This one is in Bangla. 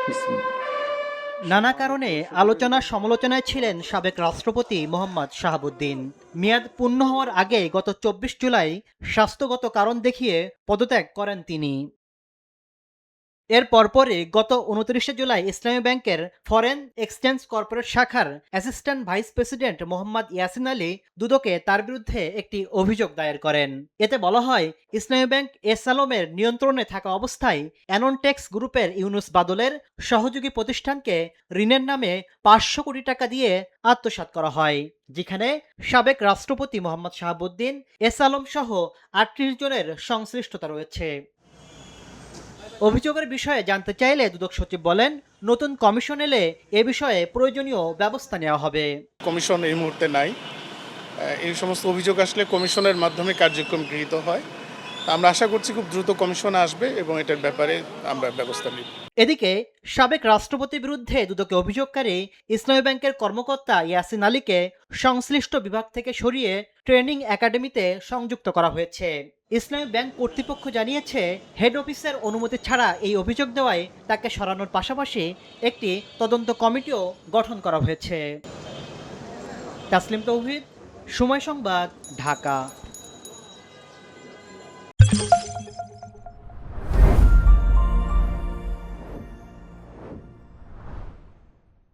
বিসমিল্লাহ। নানা কারণে আলোচনা সমালোচনায় ছিলেন সাবেক রাষ্ট্রপতি মোহাম্মদ শাহাবুদ্দিন। মেয়াদ পূর্ণ হওয়ার আগে গত ২৪ জুলাই স্বাস্থ্যগত কারণ দেখিয়ে পদত্যাগ করেন তিনি। এর পরপরই গত ২৯ জুলাই ইসলামী ব্যাংকের ফরেন এক্সচেঞ্জ কর্পোরেট শাখার assistant vice president Mohammad Yasin Ali দুদকে তার বিরুদ্ধে একটি অভিযোগ দায়ের করেন। এতে বলা হয়, ইসলামী ব্যাংক এস আলমের নিয়ন্ত্রণে থাকা অবস্থায় অ্যাননটেক্স গ্রুপের ইউনুস বাদলের সহযোগী প্রতিষ্ঠানকে ঋণের নামে ৫০০ কোটি টাকা দিয়ে আত্মসাৎ করা হয়, যেখানে সাবেক রাষ্ট্রপতি মোহাম্মদ শাহাবুদ্দিন, এস আলম সহ ৩৮ জনের সংশ্লিষ্টতা রয়েছে। অভিযোগের বিষয়ে জানতে চাইলে দুদক সচিব বলেন, নতুন কমিশন এলে এ বিষয়ে প্রয়োজনীয় ব্যবস্থা নেওয়া হবে। কমিশন এই মুহূর্তে নাই। এই সমস্ত অভিযোগ আসলে কমিশনের মাধ্যমে কার্যক্রম গৃহীত হয়। আমরা আশা করছি খুব দ্রুত কমিশন আসবে এবং এটার ব্যাপারে আমরা ব্যবস্থা নিব। এদিকে সাবেক রাষ্ট্রপতির বিরুদ্ধে দুদকে অভিযোগকারী ইসলামী ব্যাংকের কর্মকর্তা ইয়াসিন আলীকে সংশ্লিষ্ট বিভাগ থেকে সরিয়ে ট্রেনিং একাডেমিতে সংযুক্ত করা হয়েছে। ইসলামী ব্যাংক কর্তৃপক্ষ জানিয়েছে, হেড অফিসের অনুমতি ছাড়া এই অভিযোগ দেওয়ায় তাকে সরানোর পাশাপাশি একটি তদন্ত কমিটিও গঠন করা হয়েছে। তাসলিম তৌহিদ, সময় সংবাদ, ঢাকা।